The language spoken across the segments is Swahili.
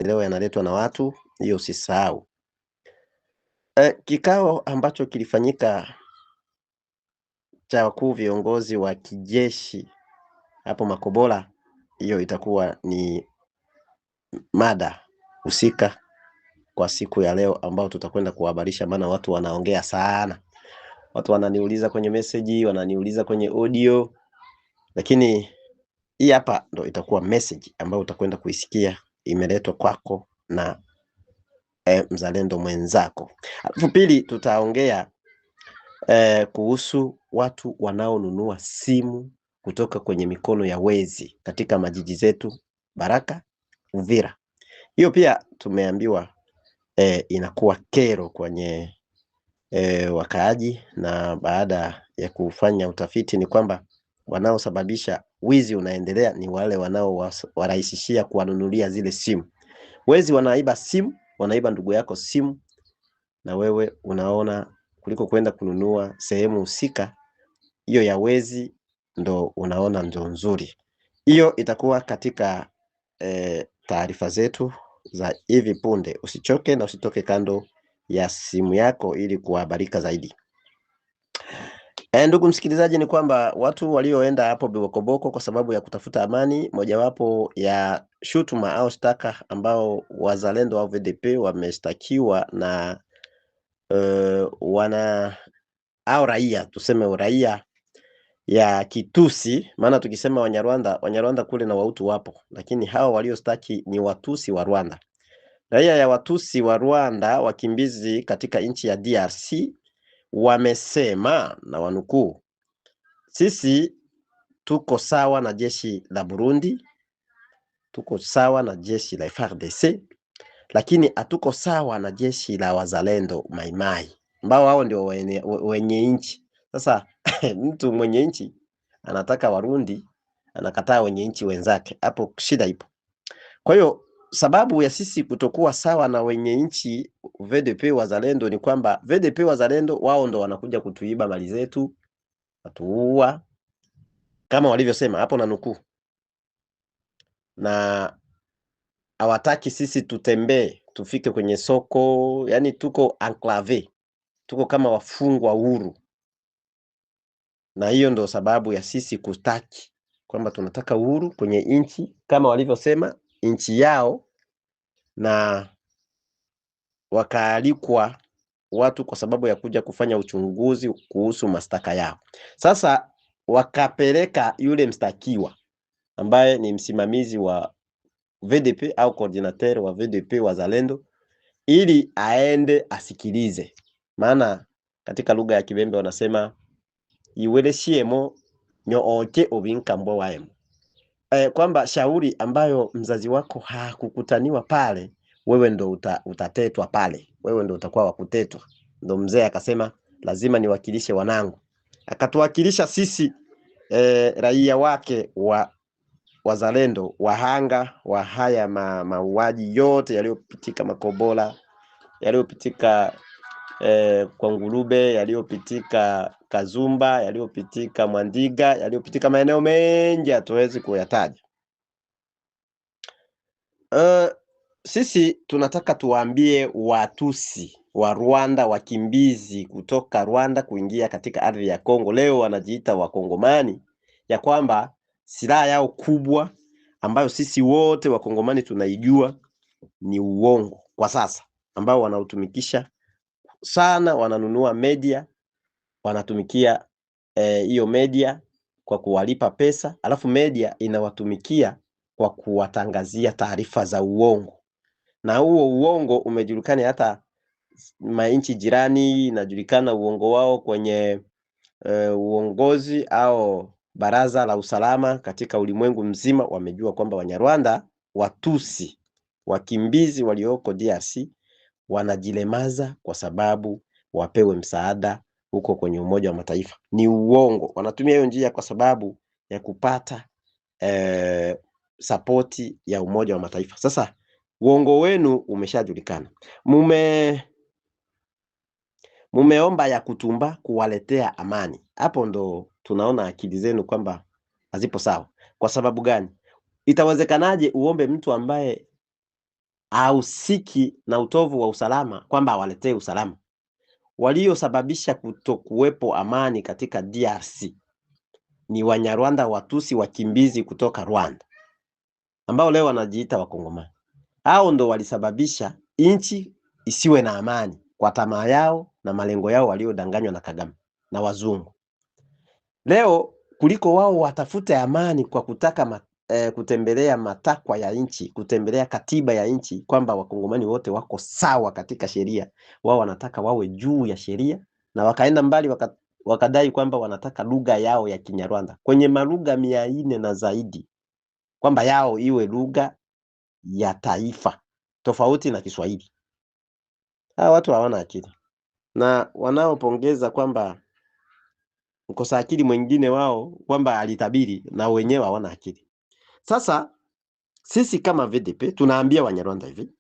leo yanaletwa na watu, hiyo usisahau. Kikao ambacho kilifanyika cha wakuu viongozi wa kijeshi hapo Makobola, hiyo itakuwa ni mada husika kwa siku ya leo ambao tutakwenda kuhabarisha, maana watu wanaongea sana. Watu wananiuliza kwenye message, wananiuliza kwenye audio, lakini hii hapa ndo itakuwa message ambayo utakwenda kuisikia, imeletwa kwako na mzalendo mwenzako. Alafu pili tutaongea kuhusu watu wanaonunua simu kutoka kwenye mikono ya wezi katika majiji zetu Baraka, Uvira. Hiyo pia tumeambiwa inakuwa kero kwenye wakaaji, na baada ya kufanya utafiti ni kwamba wanaosababisha wizi unaendelea ni wale wanaowarahisishia kuwanunulia zile simu. Wezi wanaiba simu, wanaiba ndugu yako simu, na wewe unaona kuliko kwenda kununua sehemu husika, hiyo ya wezi ndo unaona ndo nzuri. Hiyo itakuwa katika taarifa zetu za hivi punde. Usichoke na usitoke kando ya simu yako ili kuhabarika zaidi. Ndugu msikilizaji, ni kwamba watu walioenda hapo Bibokoboko kwa sababu ya kutafuta amani, mojawapo ya shutuma au shtaka ambao wazalendo au VDP wameshtakiwa na au raia, tuseme raia ya Kitusi, maana tukisema Wanyarwanda kule na Wahutu wapo, lakini hao waliostaki ni Watusi wa Rwanda. Raia ya Watusi wa Rwanda, wakimbizi katika nchi ya DRC, wamesema na wanukuu, sisi tuko sawa na jeshi la Burundi, tuko sawa na jeshi la FARDC, lakini hatuko sawa na jeshi la wazalendo Maimai, ambao hao ndio wenye nchi. Sasa mtu mwenye nchi anataka Warundi, anakataa wenye nchi wenzake, hapo shida ipo. Kwa hiyo sababu ya sisi kutokuwa sawa na wenye nchi VDP wazalendo ni kwamba VDP wazalendo wao ndo wanakuja kutuiba mali zetu, watuua, kama walivyosema hapo na nukuu, na hawataki sisi tutembee tufike kwenye soko, yani tuko enclave, tuko kama wafungwa huru. Na hiyo ndo sababu ya sisi kustaki kwamba tunataka uhuru kwenye nchi kama walivyosema nchi yao, na wakaalikwa watu kwa sababu ya kuja kufanya uchunguzi kuhusu mashtaka yao. Sasa wakapeleka yule mstakiwa ambaye ni msimamizi wa VDP au coordinateur wa VDP wazalendo ili aende asikilize, maana katika lugha ya Kibembe wanasema iweleshiemo nyooke obinkambwa waemo, kwamba shauri ambayo mzazi wako hakukutaniwa pale, wewe ndo utatetwa pale, wewe ndo utakuwa wakutetwa. Ndo mzee akasema lazima niwakilishe wanangu, akatuwakilisha sisi raia wake wa wazalendo, wahanga wa haya mauaji yote yaliyopitika Makobola, yaliyopitika kwa Ngulube, yaliyopitika Kazumba, yaliyopitika Mwandiga, yaliyopitika maeneo mengi hatuwezi kuyataja. Sisi tunataka tuwaambie Watusi wa Rwanda, wakimbizi kutoka Rwanda kuingia katika ardhi ya Kongo, leo wanajiita Wakongomani, ya kwamba silaha yao kubwa ambayo sisi wote Wakongomani tunaijua ni uongo kwa sasa, ambao wanautumikisha sana, wananunua media, wanatumikia hiyo media kwa kuwalipa pesa, alafu media inawatumikia kwa kuwatangazia taarifa za uongo, na huo uongo umejulikana hata nchi jirani, inajulikana uongo wao kwenye uongozi au baraza la usalama katika ulimwengu mzima. Wamejua kwamba Wanyarwanda Watusi wakimbizi walioko DRC wanajilemaza kwa sababu wapewe msaada huko kwenye Umoja wa Mataifa. Ni uongo. Wanatumia hiyo njia kwa sababu ya kupata sapoti ya Umoja wa Mataifa. Sasa uongo wenu umeshajulikana. Mumeomba ya kutumba kuwaletea amani. Hapo ndo tunaona akili zenu kwamba hazipo sawa. Kwa sababu gani? Itawezekanaje uombe mtu ambaye au siki na utovu wa usalama kwamba awaletee usalama. Waliosababisha kutokuwepo amani katika DRC ni Wanyarwanda Watusi wakimbizi kutoka Rwanda ambao leo wanajiita Wakongomani. Hao ndo walisababisha nchi isiwe na amani kwa tamaa yao na malengo yao waliodanganywa na Kagame na wazungu. Leo kuliko wao watafute amani kwa kutaka kutembelea matakwa ya nchi, kutembelea katiba ya nchi kwamba Wakongomani wote wako sawa katika sheria, wao wanataka wawe juu ya sheria, na wakaenda mbali wakadai kwamba wanataka lugha yao ya Kinyarwanda kwenye malugha 400 na zaidi, kwamba yao iwe lugha ya taifa tofauti na Kiswahili. Hawa watu hawana akili, na wanaopongeza kwamba mkosa akili mwingine wao kwamba alitabiri, na wenyewe hawana akili. Sasa sisi kama VDP tunaambia Wanyarwanda hivi.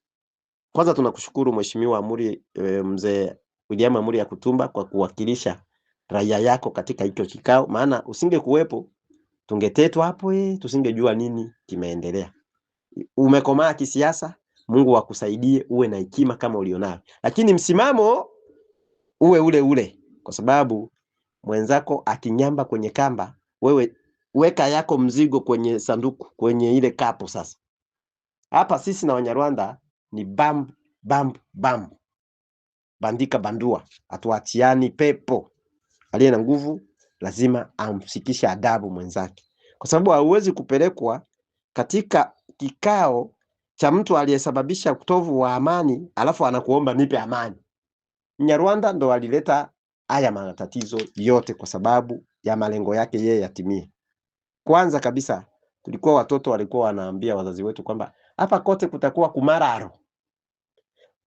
Kwanza tunakushukuru Mheshimiwa Amuri, mzee William Amuri Yakutumba kwa kuwakilisha raia yako katika hicho kikao, maana usingekuwepo tungetetwa hapo, tusingejua nini kimeendelea. Umekomaa kisiasa, Mungu akusaidie uwe na hekima kama ulionayo, lakini msimamo uwe ule ule, kwa sababu mwenzako akinyamba kwenye kamba, wewe weka yako mzigo kwenye sanduku, kwenye ile kapo. Sasa hapa sisi na Wanyarwanda ni bambu bambu bambu, bandika bandua, atuachiani pepo. Aliye na nguvu lazima amsikishe adabu mwenzake, kwa sababu hauwezi kupelekwa katika kikao cha mtu aliyesababisha utovu wa amani alafu anakuomba nipe amani. Mnyarwanda ndo alileta haya matatizo yote kwa sababu ya malengo yake yeye yatimie. Kwanza kabisa tulikuwa watoto walikuwa wanaambia wazazi wetu kwamba hapa kote kutakuwa kumararo.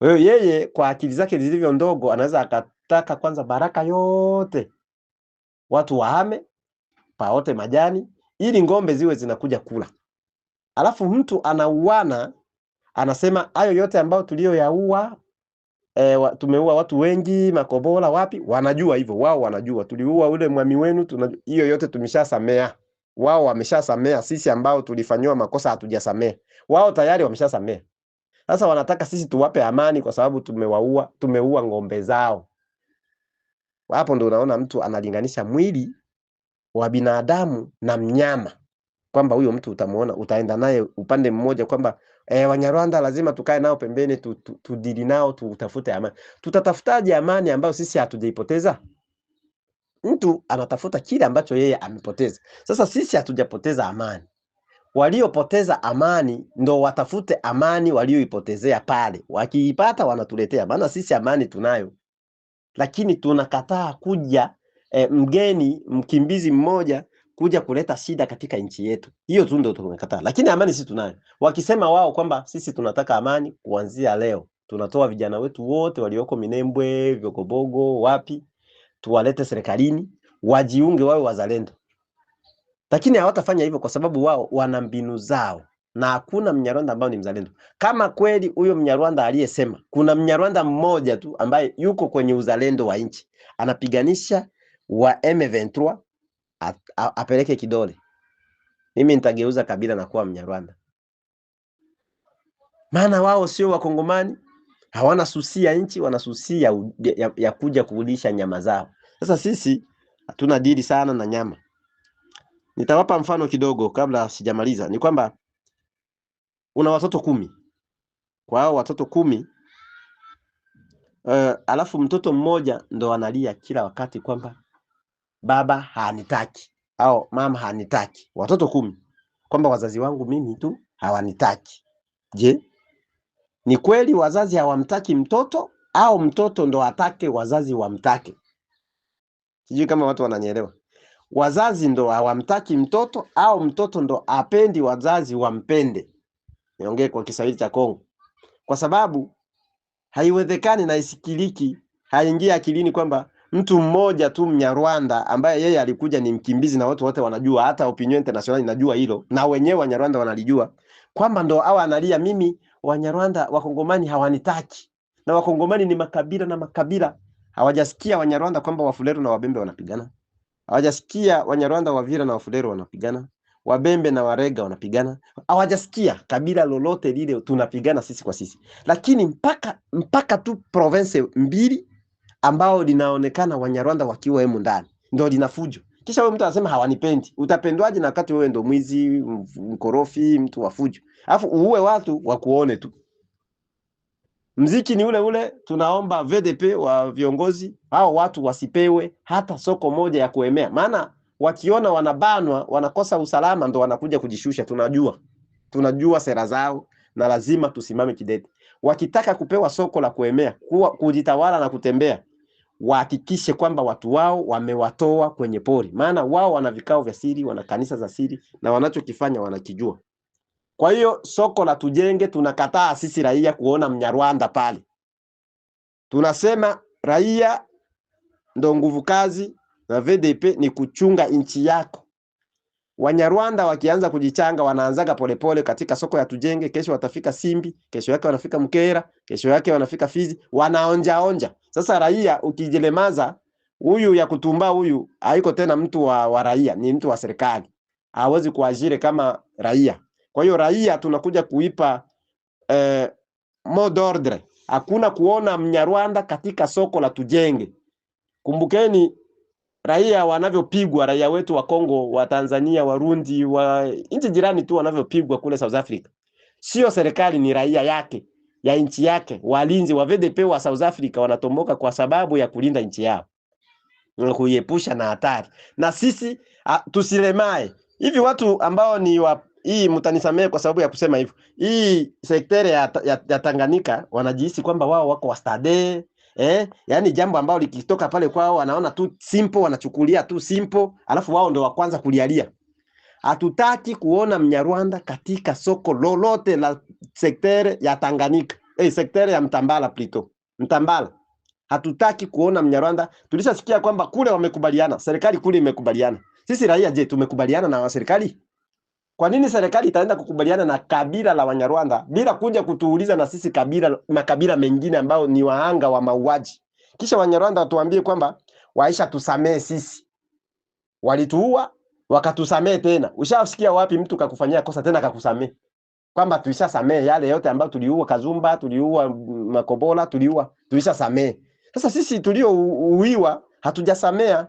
Wewe yeye kwa akili zake zilivyo ndogo anaweza akataka kwanza baraka yote watu wahame paote majani ili ngombe ziwe zinakuja kula. Alafu mtu anauana anasema hayo yote ambao tulioyaua, tumeua watu wengi, Makobola wapi, wanajua hivyo, wao wanajua tuliua ule mwami wenu, hiyo yote tumeshasamea. Wao wameshasamea, sisi ambao tulifanywa makosa hatujasamea. Wao tayari wameshasamea. Sasa wanataka sisi tuwape amani kwa sababu tumeua ngombe zao. Hapo ndio unaona mtu analinganisha mwili wa binadamu na mnyama, kwamba huyo mtu utamuona, utaenda naye upande mmoja kwamba Wanyarwanda lazima tukae nao pembeni, tudili nao, tutafute amani. Tutatafutaje amani ambayo sisi hatujaipoteza? Mtu anatafuta kile ambacho yeye amepoteza. Sasa sisi hatujapoteza amani. Waliopoteza amani ndo watafute amani walioipotezea pale. Wakiipata wanatuletea, maana sisi amani tunayo. Lakini tunakataa kuja mgeni mkimbizi mmoja kuja kuleta shida katika nchi yetu. Hiyo tu ndio tunakataa. Lakini amani sisi tunayo. Wakisema wao kwamba sisi tunataka amani, kuanzia leo tunatoa vijana wetu wote walioko Minembwe, Vyogobogo, wapi, tuwalete serikalini, wajiunge wawe wazalendo. Lakini hawatafanya hivyo kwa sababu wao wana mbinu zao, na hakuna Mnyarwanda ambao ni mzalendo. Kama kweli huyo Mnyarwanda aliyesema, kuna Mnyarwanda mmoja tu ambaye yuko kwenye uzalendo wa nchi, anapiganisha wa M23, apeleke kidole. Mimi nitageuza kabila na kuwa Mnyarwanda. Maana wao sio Wakongomani, hawana susia nchi, wanasusia ya kuja kuulisha nyama zao. Sasa sisi hatuna dili sana na nyama. Nitawapa mfano kidogo kabla sijamaliza. Ni kwamba una watoto 10. Kwa hao watoto 10, alafu mtoto mmoja ndo analia kila wakati kwamba baba hanitaki au mama hanitaki. Watoto 10 kwamba wazazi wangu mimi tu hawanitaki. Je, ni kweli wazazi hawamtaki mtoto au mtoto ndo atake wazazi wamtake? Sijui kama watu wananielewa. Wazazi ndo hawamtaki mtoto au mtoto ndo apendi wazazi wampende? Niongee kwa Kiswahili cha Kongo. Kwa sababu haiwezekani na isikiliki, haingia akilini kwamba mtu mmoja tu Mnyarwanda ambaye yeye alikuja ni mkimbizi na watu wote wanajua, hata opinion international inajua hilo, na wenyewe Wanyarwanda wanalijua, kwamba ndo hawa analia mimi Wanyarwanda Wakongomani hawanitaki. Na Wakongomani ni makabila na makabila. Hawajasikia Wanyarwanda kwamba Wafuleru na Wabembe wanapigana. Hawajasikia Wanyarwanda Wavira na Wafuleru wanapigana. Wabembe na Warega wanapigana, hawajasikia kabila lolote lile tunapigana sisi kwa sisi. Lakini mpaka tu province mbili ambao linaonekana Wanyarwanda wakiwa hemu ndani ndio linafujo. Kisha wewe mtu anasema hawanipendi. Utapendwaje na wakati wewe ndio mwizi, mkorofi, mtu wa fujo? Alafu uue watu wakuone tu. Mziki ni ule ule, tunaomba VDP wa viongozi hao watu wasipewe hata soko moja ya kuemea. Maana wakiona wanabanwa, wanakosa usalama, ndo wanakuja kujishusha. Tunajua sera zao na lazima tusimame kidete. Wakitaka kupewa soko la kuemea, kujitawala na kutembea, wahakikishe kwamba watu wao wamewatoa kwenye pori. Maana wao wana vikao vya siri, wana kanisa za siri na wanachokifanya wanakijua. Kwa hiyo soko la Tujenge tunakataa sisi raia kuona Mnyarwanda pale. Tunasema raia ndo nguvu kazi na VDP ni kuchunga nchi yako. Wanyarwanda wakianza kujichanga wanaanzaga polepole katika soko ya Tujenge, kesho watafika Simbi, kesho yake wanafika Mkera, kesho yake wanafika Fizi, wanaonja. Sasa raia ukijelemaza, huyu ya kutumba huyu haiko tena mtu wa raia, ni mtu wa serikali. Hawezi kuajiri kama raia. Kwa hiyo raia tunakuja kuipa mot d'ordre. Hakuna kuona Mnyarwanda katika soko la Tujenge. Kumbukeni raia wanavyopigwa, raia wetu wa Kongo, wa Tanzania, Warundi, wa nchi jirani tu wanavyopigwa kule South Africa. Sio serikali, ni raia yake, ya nchi yake. Walinzi wa VDP wa South Africa wanatomboka kwa sababu ya kulinda nchi yao, na kuiepusha na hatari. Na sisi tusilemae. Hivi watu ambao ni hii mtanisamee kwa sababu ya kusema hivyo. Hii sektere ya Tanganyika wanajihisi kwamba wao wako wastade. Yani jambo ambalo likitoka pale kwao wanaona tu simple, wanachukulia tu simple, alafu wao ndio wa kwanza kulialia. Hatutaki kuona Mnyarwanda katika soko lolote la sektere ya Tanganyika. Sektere ya Mtambala plito. Mtambala. Hatutaki kuona Mnyarwanda. Tulishasikia kwamba kule wamekubaliana, serikali kule imekubaliana. Sisi raia je, tumekubaliana na serikali? Kwa nini serikali itaenda kukubaliana na kabila la Wanyarwanda bila kuja kutuuliza na sisi makabila mengine ambao ni wahanga wa mauaji? Kisha Wanyarwanda watuambie kwamba waisha tusamee sisi. Walituua, wakatusamee tena. Ushasikia wapi mtu kakufanyia kosa tena kakusamee? Kwamba tulishasamee yale yote ambao tuliua Kazumba, tuliua Makobola, tulishasamee. Sasa sisi tuliouiwa hatujasamea.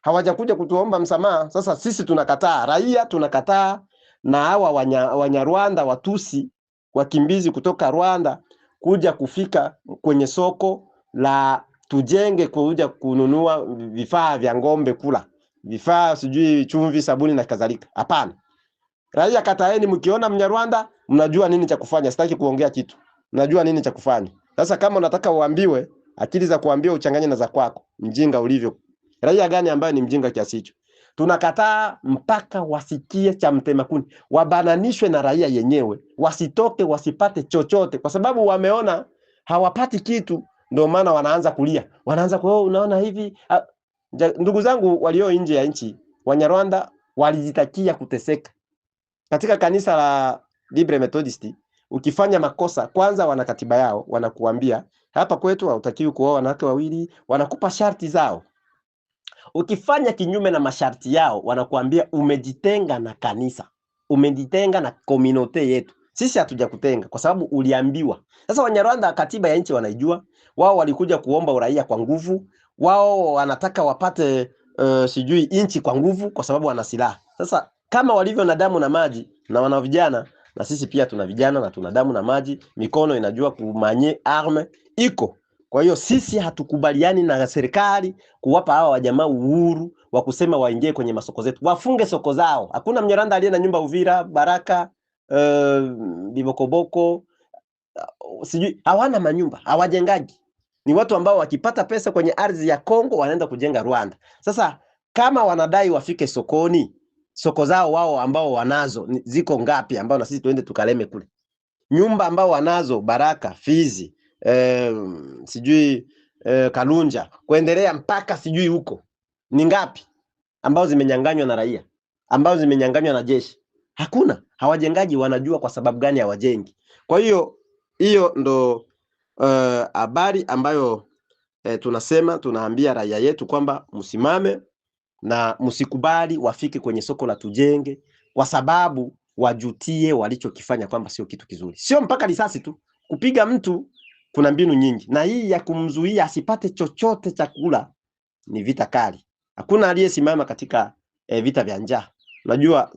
Hawajakuja kutuomba msamaha. Sasa sisi tunakataa, raia tunakataa, na hawa Wanyarwanda Watusi wakimbizi kutoka Rwanda kuja kufika kwenye soko la Tujenge kuja kununua vifaa vya ngombe kula, vifaa sijui chumvi, sabuni na kadhalika. Hapana. Raia kataeni, mkiona Mnyarwanda mnajua nini cha kufanya. Sitaki kuongea kitu. Mnajua nini cha kufanya. Sasa kama unataka uambiwe, akili za kuambiwa uchanganye na za kwako. Mjinga ulivyo. Raia gani ambaye ni mjinga kiasi hicho? Tunakataa mpaka wasikie cha mtema kuni, wabananishwe na raia yenyewe, wasitoke, wasipate chochote, kwa sababu wameona hawapati kitu, ndio maana wanaanza kulia. Wanaanza kwa unaona hivi. Ndugu zangu walio nje ya nchi, Wanyarwanda walijitakia kuteseka. Katika kanisa la Libre Methodist, ukifanya makosa, kwanza wana katiba yao, wanakuambia hapa kwetu hautakiwi kuoa wanawake wawili, wanakupa sharti zao. Ukifanya kinyume na masharti yao, wanakuambia umejitenga na kanisa, umejitenga na community yetu. Sisi hatujakutenga kwa sababu uliambiwa. Sasa Wanyarwanda katiba ya nchi wanaijua. Wao walikuja kuomba uraia kwa nguvu. Wao wanataka wapate sijui nchi kwa nguvu kwa sababu wana silaha. Sasa kama walivyo na damu na maji na wana vijana, na sisi pia tuna vijana na tuna damu na maji, mikono inajua kumanye arme iko. Kwa hiyo sisi hatukubaliani na serikali kuwapa hawa wajamaa uhuru wa kusema waingie kwenye masoko zetu. Wafunge soko zao. Hakuna Mnyarwanda aliye na nyumba Uvira, Baraka, Bibokoboko, sijui hawana manyumba, hawajengaji. Ni watu ambao wakipata pesa kwenye ardhi ya Kongo wanaenda kujenga Rwanda. Sasa kama wanadai wafike sokoni, soko zao wao ambao wanazo ziko ngapi ambao na sisi tuende tukaleme kule? Nyumba ambao wanazo Baraka, Fizi, sijui Kalunja, kuendelea mpaka sijui huko, ni ngapi ambao zimenyanganywa na raia, ambao zimenyanganywa na jeshi? Hakuna. Hawajengaji, wanajua kwa sababu gani hawajengi. Kwa hiyo ndo habari ambayo tunasema, tunaambia raia yetu kwamba msimame na msikubali wafike kwenye soko la Tujenge kwa sababu wajutie walichokifanya kwamba sio kitu kizuri. Sio mpaka risasi tu. Kupiga mtu kuna mbinu nyingi, na hii ya kumzuia asipate chochote cha kula ni vita kali. Hakuna aliyesimama katika vita vya njaa. Unajua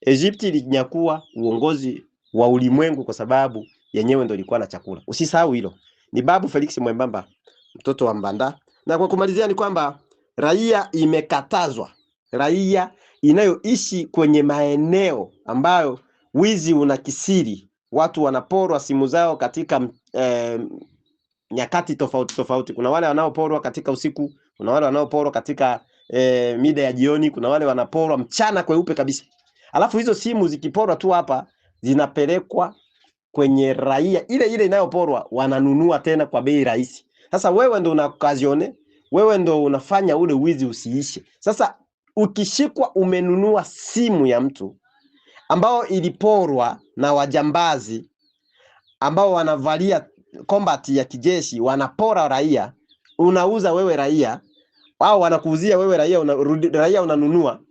Egypt ilinyakua uongozi wa ulimwengu kwa sababu yenyewe ndio ilikuwa na chakula. Usisahau hilo. Ni Babu Felix Mwembamba, mtoto wa Mbanda. Na kwa kumalizia ni kwamba raia imekatazwa, raia inayoishi kwenye maeneo ambayo wizi unakisiri, watu wanaporwa simu zao katika nyakati tofauti tofauti. Kuna wale wanaoporwa katika usiku, kuna wale wanaoporwa katika mida ya jioni, kuna wale wanaporwa mchana kweupe kabisa. Alafu hizo simu zikiporwa tu hapa zinapelekwa kwenye raia ile inayoporwa, wananunua tena kwa bei rahisi. Sasa wewe ndo unakazione, wewe ndo unafanya ule wizi usiishe. Sasa ukishikwa umenunua simu ya mtu ambao iliporwa na wajambazi ambao wanavalia combat ya kijeshi, wanapora raia, unauza wewe raia, au wanakuuzia wewe raia, raia unanunua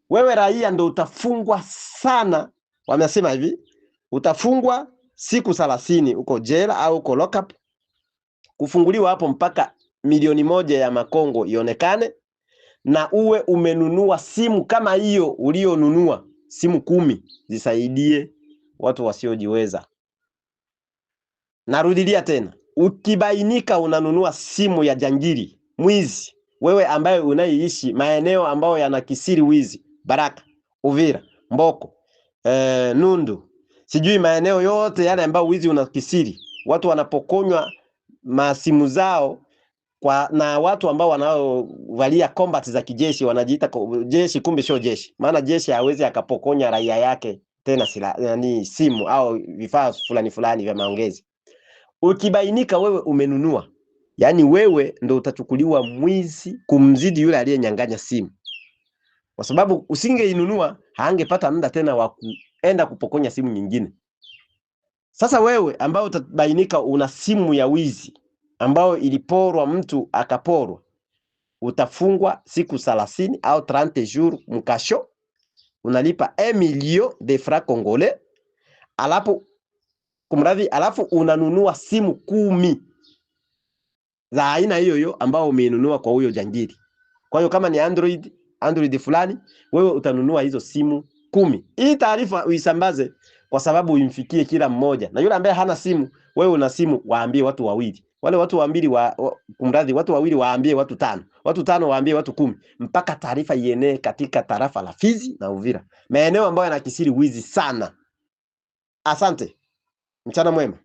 wewe raia, ndo utafungwa sana. Wamesema hivi, utafungwa siku 30 uko jela au uko lock up, kufunguliwa hapo mpaka milioni 1 ya makongo ionekane, na uwe umenunua simu kama hiyo ulionunua, simu 10 zisaidie watu wasiojiweza. Narudilia tena, ukibainika unanunua simu ya jangili, mwizi, wewe ambaye unaiishi maeneo ambayo yanakisiri wizi, Baraka, Uvira, Mboko, Nundu, sijui maeneo yote yale ambayo wizi unakisiri, watu wanapokonywa masimu zao na watu ambao wanaovalia combat za kijeshi, wanajiita jeshi, kumbe sio jeshi. Maana jeshi hawezi akapokonya raia yake tena simu au vifaa fulani vya maongezi. Ukibainika wewe umenunua, yani wewe ndo utachukuliwa mwizi kumzidi yule aliyenyang'anya simu, kwa sababu usingeinunua haangepata muda tena wa kuenda kupokonya simu nyingine. Sasa wewe ambao utabainika una simu ya wizi ambao iliporwa, mtu akaporwa, utafungwa siku 30 au 30 jours mkasho, unalipa 1 million de francs congolais, alafu unanunua simu 10 za aina hiyo ambao umeinunua kwa huyo jangili. Kwa hiyo kama ni Android fulani, wewe utanunua hizo simu 10. Hii taarifa uisambaze kwa sababu imfikie kila mmoja. Na yule ambaye hana simu, wewe una simu, waambie watu wawili. Wale watu watu wawili waambie watu 5. Watu 5 waambie watu 10, mpaka taarifa ienee katika tarafa la Fizi na Uvira, maeneo ambayo yanakisiri wizi sana. Asante. Mchana mwema.